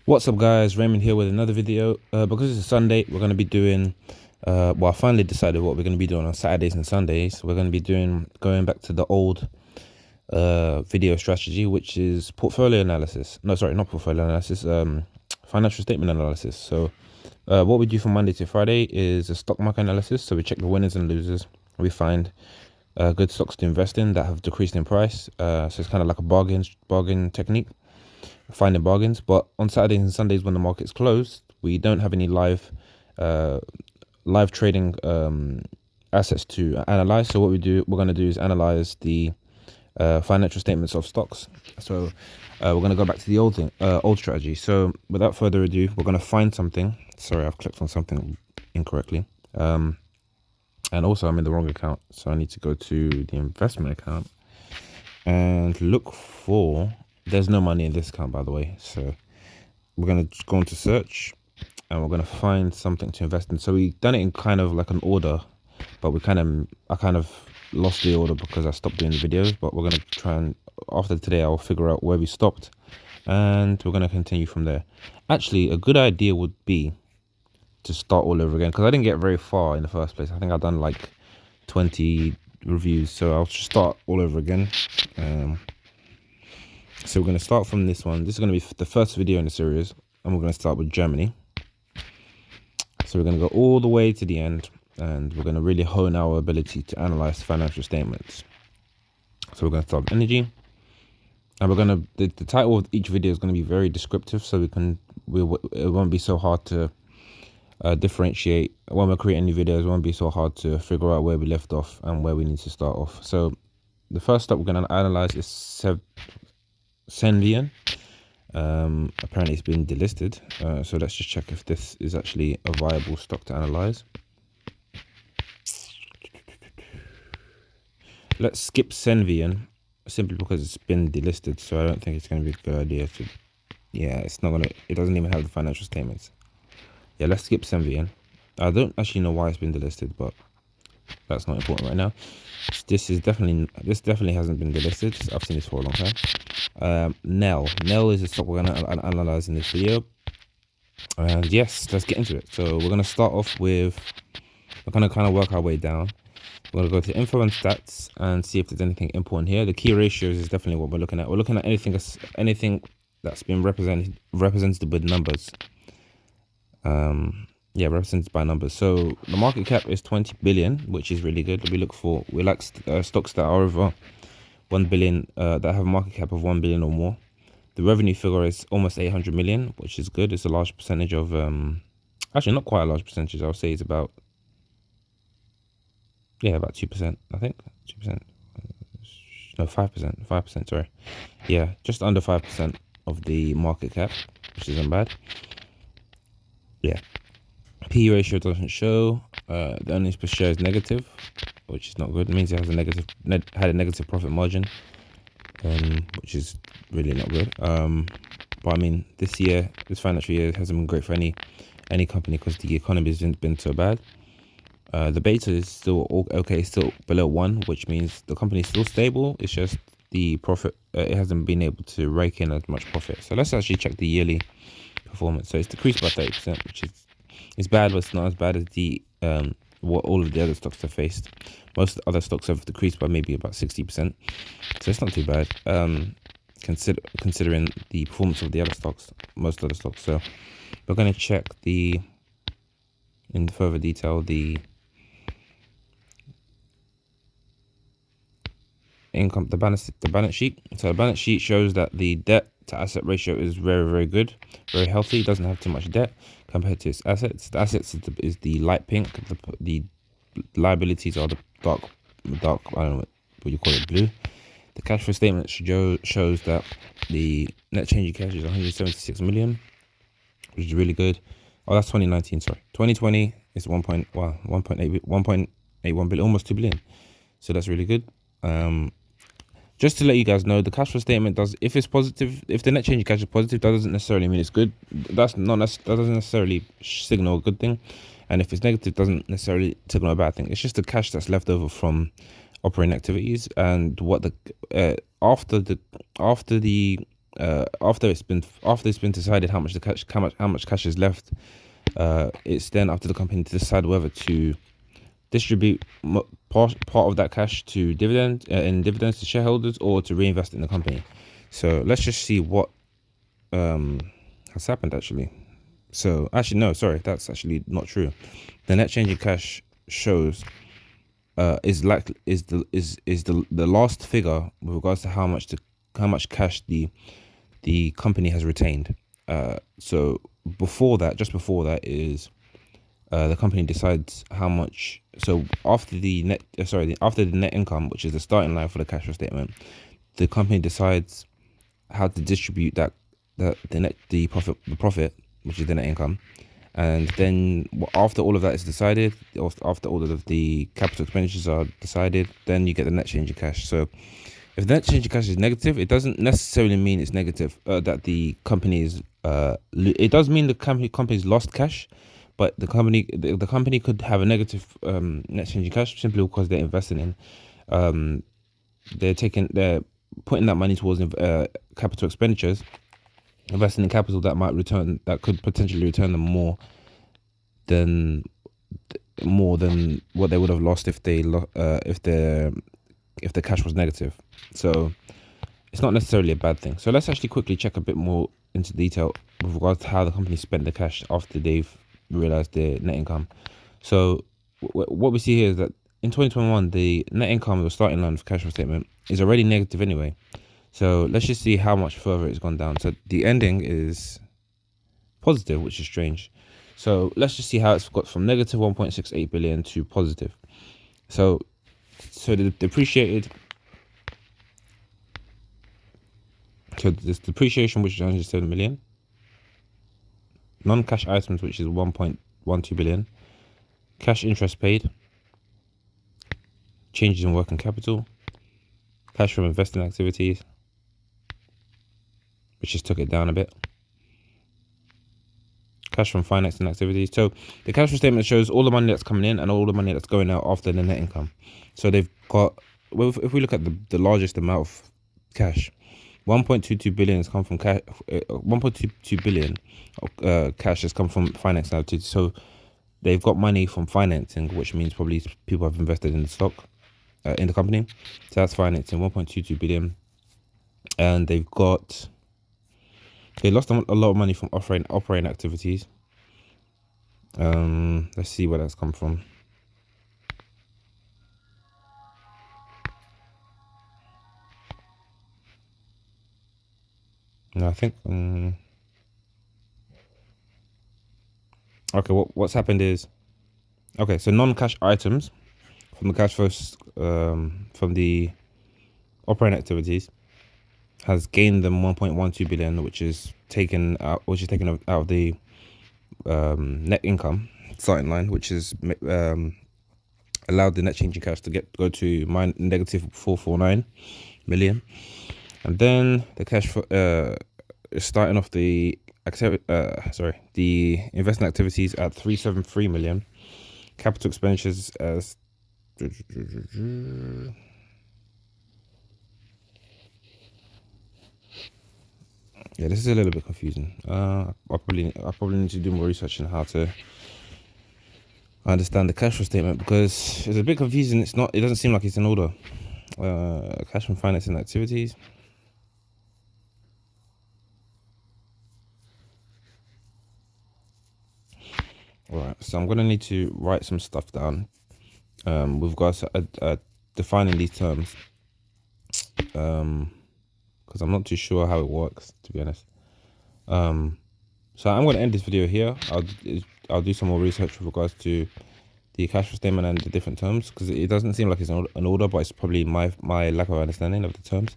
What's up, guys? Raymond here with another video. Because it's Sunday, we're going to be doing I finally decided what we're going to be doing on Saturdays and Sundays. We're going to be going back to the old video strategy, which is portfolio analysis. No, sorry, not portfolio analysis, financial statement analysis. So what we do from Monday to Friday is a stock market analysis. So we check the winners and losers. We find good stocks to invest in that have decreased in price. So it's kind of like a bargain technique, finding bargains. But on Saturdays and Sundays, when the market's closed, we don't have any live trading assets to analyze. So what we're going to do is analyze the financial statements of stocks. So we're going to go back to the old strategy. So without further ado, we're going to find something. Sorry, I've clicked on something incorrectly. And also I'm in the wrong account, so I need to go to the investment account and look for, there's no money in this account, by the way. So we're going to go into search and we're going to find something to invest in. So we've done it in kind of like an order, but I kind of lost the order because I stopped doing the videos. But we're going to try and, after today, I'll figure out where we stopped and we're going to continue from there. Actually, a good idea would be to start all over again, because I didn't get very far in the first place. I think I've done like 20 reviews, so I'll just start all over again. So we're going to start from this one. This is going to be the first video in the series, and we're going to start with Germany. So we're going to go all the way to the end, and we're going to really hone our ability to analyze financial statements. So we're going to start with energy, and we're going to, the title of each video is going to be very descriptive, so it won't be so hard to differentiate when we're creating new videos. It won't be so hard to figure out where we left off and where we need to start off. So the first step we're going to analyze is Senvion. Apparently it's been delisted, so let's just check if this is actually a viable stock to analyze. Let's skip Senvion simply because it's been delisted, so I don't think it's going to be a good idea to, yeah, it's not going to, it doesn't even have the financial statements. Yeah, let's skip Senvion. I don't actually know why it's been delisted, but that's not important right now. This definitely hasn't been delisted. I've seen this for a long time. Nell is a stock we're going to analyze in this video. And yes, let's get into it. So we're going to start off with, we're going to kind of work our way down. We're going to go to info and stats and see if there's anything important here. The key ratios is definitely what we're looking at. We're looking at anything that's been represented with numbers. Yeah, represented by numbers. So the market cap is 20 billion, which is really good. We like stocks that are over 1 billion, that have a market cap of 1 billion or more. The revenue figure is almost 800 million, which is good. It's a large percentage of, actually not quite a large percentage. I would say it's about, yeah, about 2%, I think. 2%. No, 5%, sorry. Yeah, just under 5% of the market cap, which isn't bad. Yeah. P/E ratio doesn't show. The earnings per share is negative, which is not good. It means it has had a negative profit margin, which is really not good. But I mean, this financial year hasn't been great for any company because the economy hasn't been so bad. The beta is still okay, still below 1, which means the company is still stable. It's just the profit, it hasn't been able to rake in as much profit. So let's actually check the yearly performance. So it's decreased by 30%, which is, it's bad, but it's not as bad as the what all of the other stocks have faced. Most other stocks have decreased by maybe about 60%, so it's not too bad, considering the performance of the other stocks, most other stocks. So we're going to check in further detail the income, the balance sheet. So the balance sheet shows that the debt to asset ratio is very, very good, very healthy. It doesn't have too much debt compared to its assets. The assets is the light pink. The liabilities are the dark, I don't know what you call it, blue. The cash flow statement shows that the net change in cash is 176 million, which is really good. Oh, that's 2019. Sorry, 2020 is 1.81 billion, almost 2 billion. So that's really good. Just to let you guys know, the cash flow statement if it's positive, if the net change in cash is positive, that doesn't necessarily mean it's good. That doesn't necessarily signal a good thing. And if it's negative, doesn't necessarily signal a bad thing. It's just the cash that's left over from operating activities, and what the after the after it's been decided how much cash is left, it's then up to the company to decide whether to distribute part of that cash to dividends to shareholders, or to reinvest in the company. So let's just see what has happened actually. So actually, no, sorry, that's actually not true. The net change in cash shows is the last figure with regards to how much cash the company has retained. So just before that is the company decides how much. So after after the net income, which is the starting line for the cash flow statement, the company decides how to distribute the profit, which is the net income. And then after all of that is decided, after all of the capital expenditures are decided, then you get the net change in cash. So if the net change in cash is negative, it doesn't necessarily mean it's negative, that the company is it does mean the company's lost cash, but the company could have a negative net change in cash simply because they're investing in they're putting that money towards capital expenditures, investing in capital that could potentially return them more than what they would have lost if the cash was negative. So it's not necessarily a bad thing. So let's actually quickly check a bit more into detail with regards to how the company spent the cash after they've realized their net income. So what we see here is that in 2021, the net income, the starting line of cash flow statement, is already negative anyway. So let's just see how much further it's gone down. So the ending is positive, which is strange. So let's just see how it's got from negative 1.68 billion to positive. So the depreciated. So this depreciation, which is 107 million. Non-cash items, which is 1.12 billion. Cash interest paid. Changes in working capital. Cash from investing activities, which just took it down a bit. Cash from financing activities. So the cash flow statement shows all the money that's coming in and all the money that's going out after the net income. So they've got, well, if we look at the largest amount of cash, 1.22 billion has come from cash. 1.22 billion cash has come from financing activities. So they've got money from financing, which means probably people have invested in the stock, in the company. So that's financing, 1.22 billion. And they lost a lot of money from operating activities. Let's see where that's come from. No, I think okay. What's happened is, okay, so non-cash items from the cash flows from the operating activities has gained them 1.12 billion, which is taken out of the net income starting line, which is allowed the net change in cash to go to negative 449 million. And then the cash for starting off the investment activities at 373 million. Capital expenditures as yeah, this is a little bit confusing. I probably need to do more research on how to understand the cash flow statement, because it's a bit confusing. It doesn't seem like it's in order. Cash from financing activities. All right, so I'm gonna need to write some stuff down with regards to defining these terms, because I'm not too sure how it works, to be honest. So I'm gonna end this video here. I'll do some more research with regards to the cash flow statement and the different terms, because it doesn't seem like it's an order, but it's probably my lack of understanding of the terms.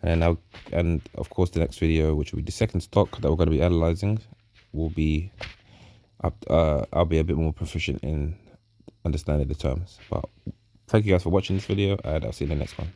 And of course the next video, which will be the second stock that we're going to be analyzing, will be I'll be a bit more proficient in understanding the terms. But thank you guys for watching this video, and I'll see you in the next one.